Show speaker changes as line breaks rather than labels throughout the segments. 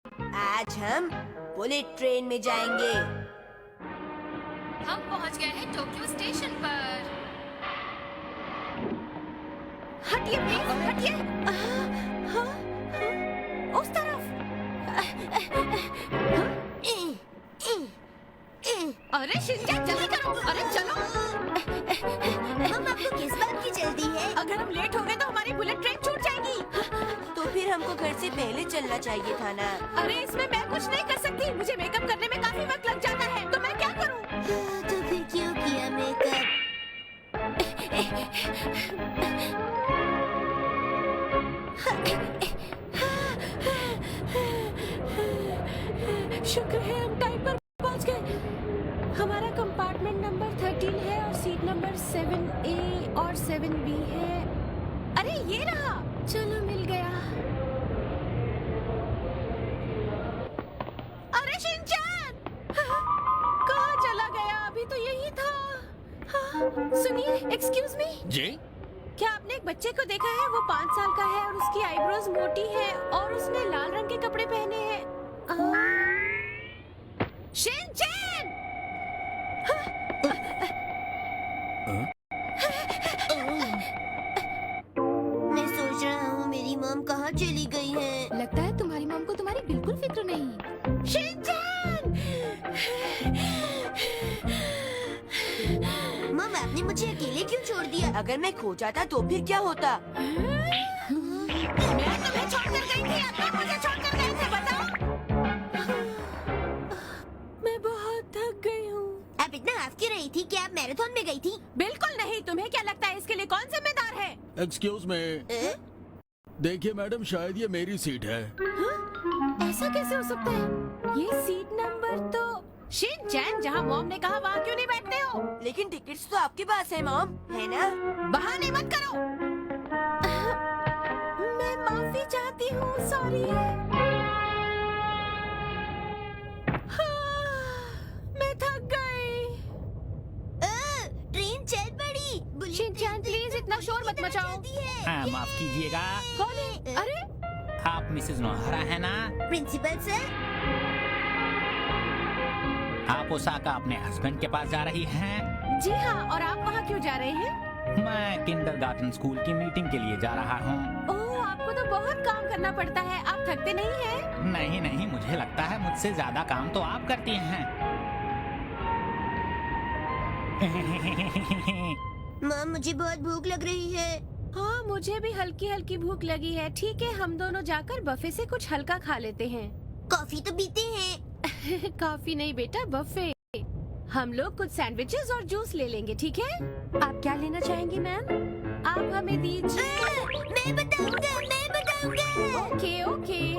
आज हम bullet train में जाएंगे।
हम पहुंच गए हैं टोक्यो स्टेशन पर।
हटिए प्लीज, हटिए। उस तरफ। अरे शिनचैन जल्दी करो, अरे चलो।
हम आपको किस बात की जल्दी है?
अगर हम लेट हो गए तो हमारी बुलेट ट्रेन छूट जाएगी।
तो फिर हमको घर से पहले चलना चाहिए था ना।
अरे इसमें मैं कुछ नहीं कर सकती, मुझे मेकअप करने में काफी वक्त लग जाता है, तो मैं क्या करूं?
तो फिर क्यों किया मेकअप?
शुक्र है हम टाइम पर पहुंच गए। हमारा कंपार्टमेंट नंबर 13 है और सीट नंबर 7A और 7B है। अरे ये रहा, चलो मिल गया। अरे शिनचैन कहाँ चला गया? अभी तो यही था। सुनिए, एक्सक्यूज मी।
जी?
क्या आपने एक बच्चे को देखा है? वो 5 साल का है और उसकी आईब्रोज मोटी है और उसने लाल रंग के कपड़े पहने हैं। शिनचैन!
मैं सोच रहा हूँ मेरी मॉम कहाँ चली गई है।
लगता है तुम्हारी मॉम को तुम्हारी बिल्कुल फिक्र नहीं।
शिनचैन!
मॉम, आपने मुझे अकेले क्यों छोड़ दिया? अगर मैं खो जाता तो फिर क्या होता?
मैं तुम्हें छोड़कर गई थी, अब तुम मुझे छोड़कर गए थे, बताओ। मैं बहुत थक गई हूँ।
आप इतना हाफ क्यों रही थी? क्या आप मैराथन में गई थी?
बिल्कुल नहीं। तुम्हें क्या लगता है इसके लिए कौन जिम्मेदार है?
Excuse me. देखिए मैडम, शायद ये मेरी सीट है।
ऐसा कैसे हो सकता है? ये सीट नंबर तो शिनचैन, जहाँ मॉम ने कहा वहाँ क्यों नहीं बैठते हो?
लेकिन टिकट्स तो आपके पास है मॉम, है ना?
बहाने मत करो। मैं माफी चाहती हूँ, सॉरी। मैं थक गई।
ट्रेन चल पड़ी।
शिनचैन प्लीज इतना शोर मत मचाओ।
हाँ, माफ कीजिएगा।
कौन है? अरे
आप मिसेज नोहारा है ना?
Principal sir.
आप ओसाका अपने हस्बैंड के पास जा रही हैं?
जी हाँ, और आप वहाँ क्यों जा रहे हैं?
मैं किंडरगार्टन स्कूल की मीटिंग के लिए जा रहा हूँ।
ओह, आपको तो बहुत काम करना पड़ता है, आप थकते नहीं हैं?
नहीं नहीं, मुझे लगता है मुझसे ज्यादा काम तो आप करती हैं।
मॉम, मुझे बहुत भूख लग रही है।
हाँ, मुझे भी हल्की हल्की भूख लगी है। ठीक है, हम दोनों जाकर बफे से कुछ हल्का खा लेते हैं।
कॉफी तो पीते हैं।
कॉफी नहीं बेटा, बफे। हम लोग कुछ सैंडविचेस और जूस ले लेंगे, ठीक है? आप क्या लेना चाहेंगी मैम? आप हमें दीजिए।
मैं बताऊंगा।
Okay okay.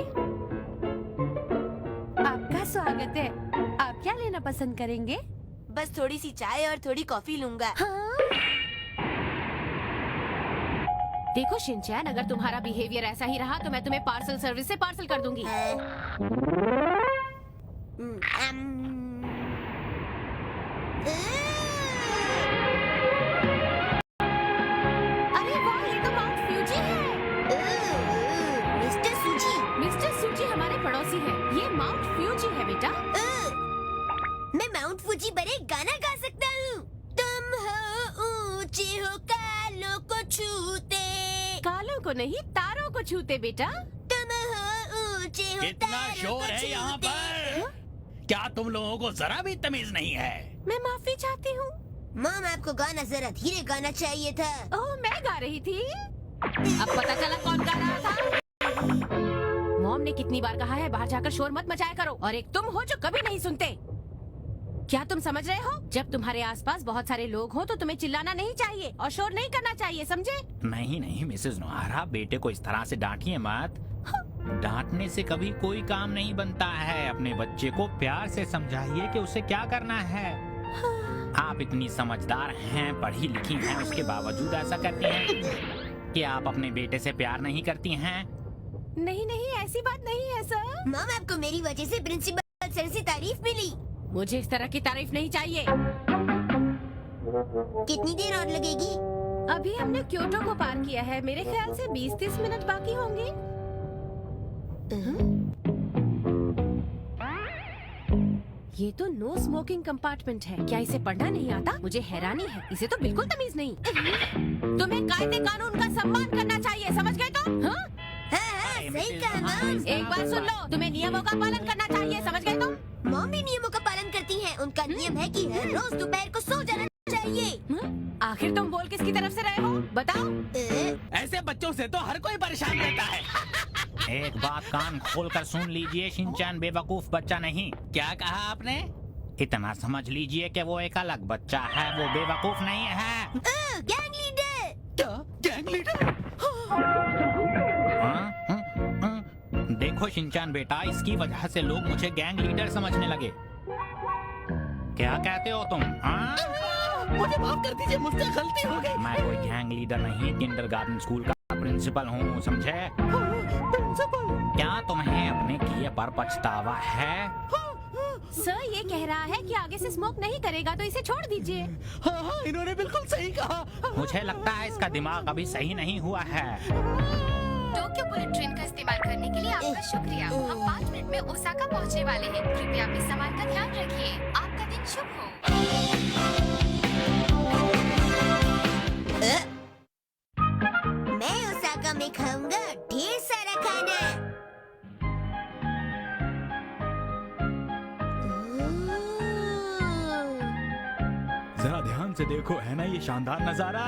आपका स्वागत है। आप क्या लेना पसंद करेंगे?
बस थोड़ी सी चाय और थोड़ी कॉफी लूंगा।
हाँ? देखो शिनचैन, अगर तुम्हारा बिहेवियर ऐसा ही रहा तो मैं तुम्हें पार्सल सर्विस से पार्सल कर दूंगी। अरे वाह, ये तो माउंट फ्यूजी है।
मिस्टर सूजी।
मिस्टर सूजी हमारे पड़ोसी हैं। ये माउंट फ्यूजी है बेटा।
मैं माउंट फूजी पर एक गाना गा सकता हूँ। तुम हो ऊंचे हो कालों को छूते।
कालों को नहीं, तारों को छूते बेटा।
तुम हो ऊंचे हो
कितना
तारों
शोर
को
है यहाँ
छूते।
पर? क्या तुम लोगों को जरा भी तमीज नहीं है?
मैं माफी चाहती हूँ।
मॉम, आपको गाना जरा धीरे गाना चाहिए था।
ओह, मैं गा रही थी। अब पता चला कौन गा रहा था। मॉम ने कितनी बार कहा है बाहर जाकर शोर मत मचाया करो, और एक तुम हो जो कभी नहीं सुनते। क्या तुम समझ रहे हो? जब तुम्हारे आसपास बहुत सारे लोग हो तो तुम्हें चिल्लाना नहीं चाहिए और शोर नहीं करना चाहिए, समझे?
नहीं नहीं मिसेज नोहारा, बेटे को इस तरह से डांटिए मत। डांटने से कभी कोई काम नहीं बनता है। अपने बच्चे को प्यार से समझाइए कि उसे क्या करना है। आप इतनी समझदार हैं, पढ़ी लिखी हैं, उसके बावजूद ऐसा करती हैं कि आप अपने बेटे से प्यार नहीं करती हैं।
नहीं नहीं, ऐसी बात नहीं है सर।
मॉम, आपको मेरी वजह से प्रिंसिपल सर से तारीफ मिली।
मुझे इस तरह की तारीफ नहीं चाहिए।
कितनी देर और लगेगी?
अभी हमने क्योटो को पार किया है, मेरे ख्याल से 20-30 मिनट बाकी होंगे। ये तो नो स्मोकिंग कंपार्टमेंट है। क्या इसे पढ़ना नहीं आता? मुझे हैरानी है, इसे तो बिल्कुल तमीज नहीं। तुम्हें कायदे कानून का सम्मान करना चाहिए, समझ गए तुम? हाँ?
हाँ, सही कहा मॉम।
एक बात सुन लो, तुम्हें नियमों का पालन करना चाहिए, समझ गए तुम?
मॉम भी नियमों का पालन करती हैं। उनका नियम है कि हर रोज दोपहर को सो जाना चाहिए।
आखिर तुम बोल किसकी तरफ से रहे हो, बताओ?
ऐसे बच्चों से तो हर कोई परेशान रहता है।
एक बात कान खोलकर सुन लीजिए, शिनचैन बेवकूफ बच्चा नहीं।
क्या कहा आपने?
इतना समझ लीजिए कि वो एक अलग बच्चा है, वो बेवकूफ नहीं है।
Gang leader.
क्या गैंग लीडर?
हाँ? देखो शिनचैन बेटा, इसकी वजह से लोग मुझे गैंग लीडर समझने लगे। क्या कहते हो तुम? हाँ?
मुझे माफ कर दीजिए, मुझसे गलती हो गई।
मैं कोई गैंग लीडर नहीं, किंडरगार्टन स्कूल का प्रिंसिपल हूँ, समझे?
प्रिंसिपल।
क्या तुम्हें अपने किए पर पछतावा है?
सर ये कह रहा है कि आगे से स्मोक नहीं करेगा, तो इसे छोड़ दीजिए।
हाँ हाँ, इन्होंने बिल्कुल सही कहा।
मुझे लगता है इसका दिमाग अभी सही नहीं हुआ है।
टोक्यो बुलेट ट्रेन का इस्तेमाल करने के लिए आपका शुक्रिया। हम 5 मिनट में ओसाका पहुंचने वाले हैं। कृपया अपने सामान का ध्यान रखिए। आपका दिन शुभ हो।
मैं ओसाका में खाऊंगा ढेर सारा खाना।
जरा ध्यान से देखो, है ना ये शानदार नजारा?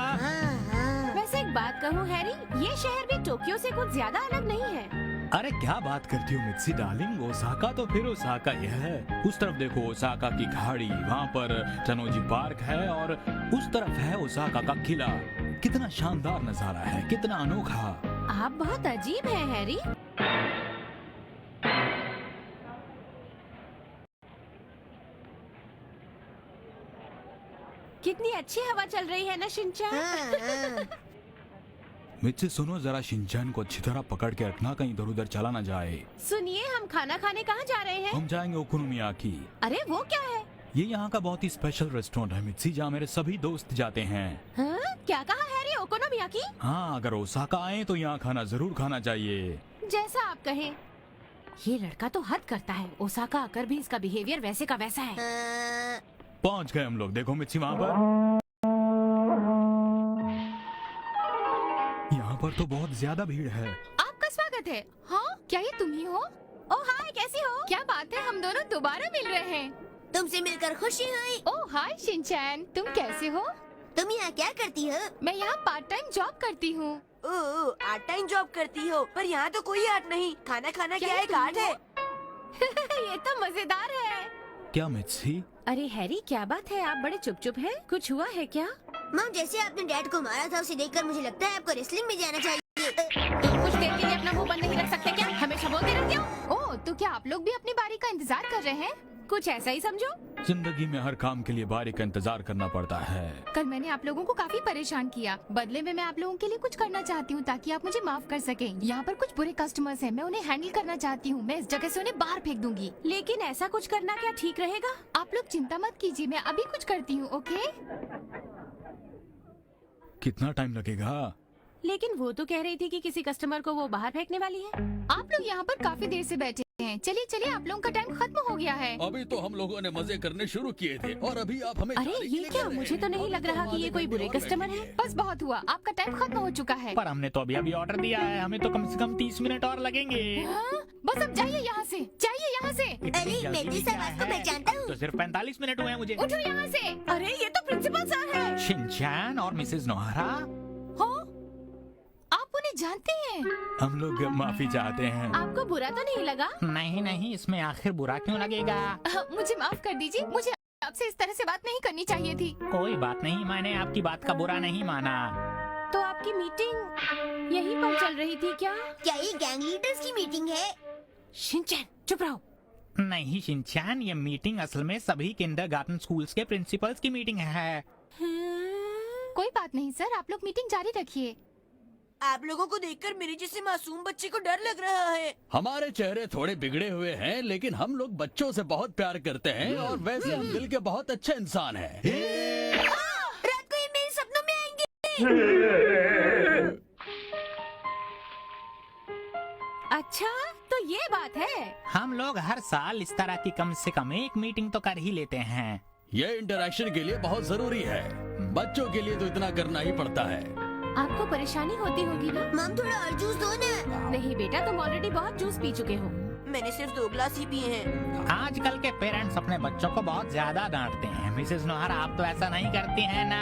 वैसे एक बात कहूँ हैरी, ये शहर भी टोक्यो से कुछ ज्यादा अलग नहीं है।
अरे क्या बात करती हो मित्सी डार्लिंग, ओसाका तो फिर ओसाका ही है। उस तरफ देखो ओसाका की खाड़ी, वहाँ पर टनोजी पार्क है और उस तरफ है ओसाका का किला। कितना शानदार नजारा है, कितना अनोखा।
आप बहुत अजीब हैं हैरी। कितनी अच्छी हवा चल रही है ना शिनचैन।
मित्सी सुनो, जरा शिनचैन को अच्छी तरह पकड़ के रखना, कहीं इधर उधर चला ना जाए।
सुनिए, हम खाना खाने कहाँ जा रहे हैं?
हम जाएंगे ओकोनोमियाकी।
अरे वो क्या है?
ये यहाँ का बहुत ही स्पेशल रेस्टोरेंट है मित्सी, जहाँ मेरे सभी दोस्त जाते हैं।
हाँ? क्या कहा हैरी, ओकोनोमियाकी?
हाँ, अगर ओसाका आए तो यहाँ खाना जरूर खाना चाहिए।
जैसा आप कहें। ये लड़का तो हद करता है, ओसाका आकर भी इसका बिहेवियर वैसे का वैसा है।
पहुँच गए हम लोग। देखो मित्सी, वहाँ पर यहाँ पर तो बहुत ज्यादा भीड़ है।
आपका स्वागत है। हाँ, क्या ये तुम ही हो?
ओह हाय, कैसी हो?
क्या बात है, हम दोनों दोबारा मिल रहे हैं।
तुमसे मिलकर खुशी हुई।
ओह हाय शिनचैन, तुम कैसे हो?
तुम यहाँ क्या करती हो?
मैं यहाँ पार्ट टाइम जॉब करती हूँ।
ओह, आर्ट टाइम जॉब करती हो, पर यहाँ तो कोई आर्ट नहीं। खाना खाना क्या
ये
एक
तुम
आर्ट है?
ये तो मजेदार है।
क्या मित्सी?
अरे हैरी, क्या बात है, आप बड़े चुप चुप हैं? कुछ हुआ है क्या?
मॉम, जैसे आपने डैड को मारा था उसे देखकर मुझे लगता है आपको रेसलिंग में जाना चाहिए।
तुम कुछ देर के लिए अपना मुंह बंद नहीं रख सकते क्या? हमेशा बोलते रहते हो।
ओह, तो क्या आप लोग भी अपनी बारी का इंतजार कर रहे हैं?
कुछ ऐसा ही समझो।
जिंदगी में हर काम के लिए बारी का इंतजार करना पड़ता है।
कल मैंने आप लोगों को काफी परेशान किया। बदले में मैं आप लोगों के लिए कुछ करना चाहती हूँ ताकि आप मुझे माफ कर सकें। यहाँ पर कुछ बुरे कस्टमर्स हैं, मैं उन्हें हैंडल करना चाहती हूँ। मैं इस जगह से उन्हें बाहर फेंक दूंगी।
लेकिन ऐसा कुछ करना क्या ठीक रहेगा?
आप लोग चिंता मत कीजिए, मैं अभी कुछ करती हूँ। ओके?
कितना टाइम लगेगा?
लेकिन वो तो कह रही थी कि किसी कस्टमर को वो बाहर फेंकने वाली है।
आप लोग यहाँ पर काफी देर से बैठे हैं। चलिए चलिए, आप लोगों का टाइम खत्म हो गया है।
अभी तो हम लोगों ने मजे करने शुरू किए थे और अभी आप हमें
अरे
जाने के
ये
लिए
क्या,
कह रहे
मुझे तो
हैं।
नहीं लग रहा कि ये कोई बुरे कस्टमर है।
बस बहुत हुआ, आपका टाइम खत्म हो चुका है।
पर हमने तो अभी अभी ऑर्डर दिया है, हमें तो कम से कम 30 मिनट और लगेंगे।
हाँ? बस अब जाइए यहाँ से, जाइए यहाँ से।
इतनी
अरे,
जल्दी
मैं
भी
इस
क्या
आवाज को
है?
पहचानता हूँ।
तो सिर्फ 45 मिनट हुए हैं मुझे।
उठो यहाँ से।
अरे ये तो प्रिंसिपल सर है।
शिनचैन और मिसेस नोहारा,
हो? आप उन्हें जानते हैं?
हम लोग माफी चाहते हैं।
आपको बुरा तो नहीं लगा?
नहीं नहीं, इसमें आखिर बुरा क्यों लगेगा?
मुझे माफ कर दीजिए, मुझे आपसे इस तरह से बात नहीं करनी चाहिए थी।
कोई बात नहीं, मैंने आपकी बात का बुरा नहीं माना।
तो आपकी मीटिंग यहीं पर चल रही थी क्या?
क्या ये गैंग लीडर्स की मीटिंग है?
शिनचैन चुप रहो।
नहीं शिनचैन, ये मीटिंग असल में सभी किंडरगार्टन स्कूल्स के प्रिंसिपल्स की मीटिंग है।
कोई बात नहीं सर, आप लोग मीटिंग जारी रखिए।
आप लोगों को देखकर मेरे जैसे मासूम बच्चे को डर लग रहा है।
हमारे चेहरे थोड़े बिगड़े हुए हैं, लेकिन हम लोग बच्चों से बहुत प्यार करते हैं और वैसे हम दिल के बहुत अच्छे इंसान हैं।
रात को ये मेरे सपनों में आएंगे।
अच्छा, तो ये बात है।
हम लोग हर साल इस तरह की कम से कम एक मीटिंग तो कर ही लेते हैं।
ये इंटरेक्शन के लिए बहुत जरूरी है। बच्चों के लिए तो इतना करना ही पड़ता है।
आपको परेशानी होती होगी ना?
मॉम थोड़ा और जूस दो ना।
नहीं बेटा, तुम ऑलरेडी बहुत जूस पी चुके हो।
मैंने सिर्फ 2 ग्लास ही पिए हैं।
आजकल के पेरेंट्स अपने बच्चों को बहुत ज्यादा डांटते हैं। मिसेस नोहर, आप तो ऐसा नहीं करती हैं ना?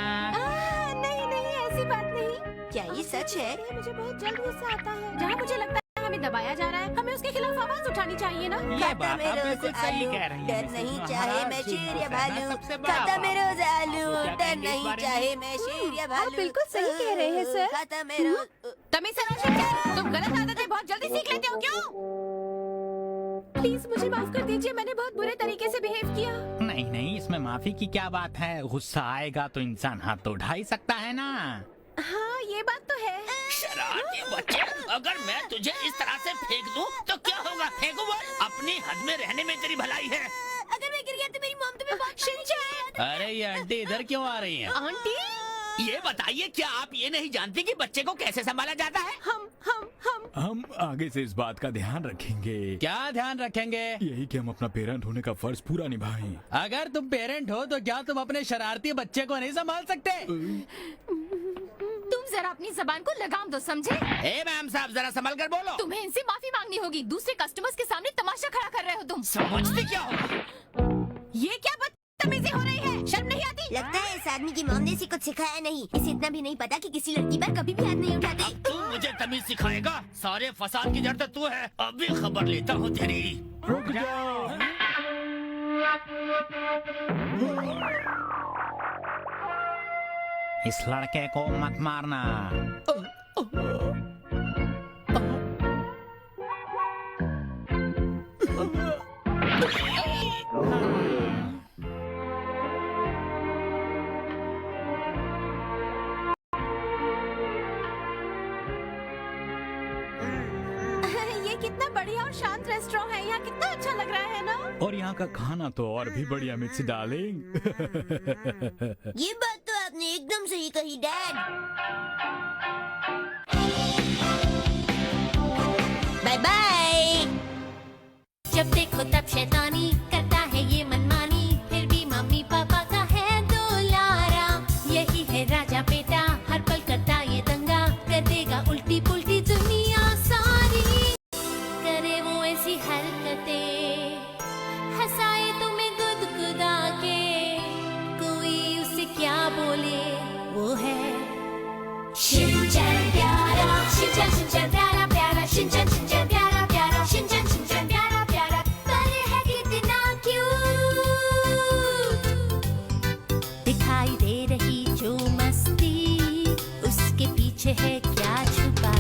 नहीं नहीं, ऐसी बात नहीं।
क्या ये सच है?
मुझे बहुत जल्द गुस्सा आता है। जहाँ मुझे लगता है हमें दबाया जा रहा है, हमें उसके खिलाफ आवाज उठानी चाहिए ना।
ये
खाता
बात
में
आप
रोज
बिल्कुल सही
आलू,
कह रही हैं,
डर
मिसेस
नहीं
नोहर।
चाहे मैं
चीज़
शेर या
को कहना
भालू।
सबसे बड़ा
खाता में रोज आलू,
क्या
डर
कहेंगे इस
नहीं
बारे में?
चाहे मैं शेर या भालू।
बिल्कुल सही कह रहे हैं, सर।
खाता में रोज
तमीज से रोशन कर। तुम गलत आदतें बहुत जल्दी सीख लेते हो क्यों? प्लीज मुझे माफ कर दीजिए, मैंने बहुत बुरे तरीके से बिहेव किया।
नहीं नहीं, इसमें माफी की क्या बात है। गुस्सा आएगा तो इंसान हाथ तो उठा ही सकता है ना।
हाँ ये बात तो है।
शरारती बच्चे, अगर मैं तुझे इस तरह से फेंक दूं तो क्या होगा? फेंकू बोल। अपनी हद में रहने में तेरी भलाई है।
अगर मैं गिर गया तो मेरी मॉम तुम्हें बहुत
शिनचैन।
अरे ये आंटी इधर क्यों आ रही हैं?
आंटी,
ये बताइए, क्या आप ये नहीं जानती कि बच्चे को कैसे संभाला जाता है?
हम आगे से इस बात का ध्यान रखेंगे।
क्या ध्यान रखेंगे?
यही कि हम अपना पेरेंट होने का फर्ज पूरा निभाएं।
अगर तुम पेरेंट हो तो क्या तुम अपने शरारती बच्चे को नहीं संभाल सकते?
तुम जरा अपनी जबान को लगाम दो, समझे?
ए मैम साहब, जरा संभल कर बोलो।
तुम्हें इनसे माफी मांगनी होगी। दूसरे कस्टमर्स के सामने तमाशा खड़ा कर रहे हो तुम।
समझते क्या हो?
ये क्या बदतमीजी हो रही है? शर्म नहीं आती?
लगता है इस आदमी की मॉम ने इसे कुछ सिखाया नहीं। इसे इतना भी नहीं पता कि किसी लड़की पर कभी भी हाथ नहीं उठाते।
तू मुझे तमीज सिखाएगा? सारे फसाद की जड़ तो तू है। अभी खबर लेता हूँ तेरी।
रुक जाओ।
इस लड़के को मत मारना।
ये कितना बढ़िया और शांत रेस्टोरेंट है। यहाँ कितना अच्छा लग रहा है ना?
और यहाँ का खाना तो और भी बढ़िया मिर्ची डार्लिंग।
ये बात तो आपने एकदम सही कही डैड। Bye bye. जब देखो तब शैतानी करता है ये मनमानी, फिर भी मम्मी पापा का है दुलारा। यही है राजा बेटा, हर पल करता ये दंगा, कर देगा उल्टी पुल्टी दुनिया सारी। करे वो ऐसी हरकतें, हंसाए तुम्हें गुदगुदा के, कोई उसे क्या बोले वो है शिनचैन प्यारा। शिनचैन शिनचैन प्यारा प्यारा, शिनचैन शिनचैन प्यारा प्यारा, शिनचैन शिनचैन प्यारा प्यारा। पर है कितना क्यूट, दिखाई दे रही जो मस्ती, उसके पीछे है क्या छुपा।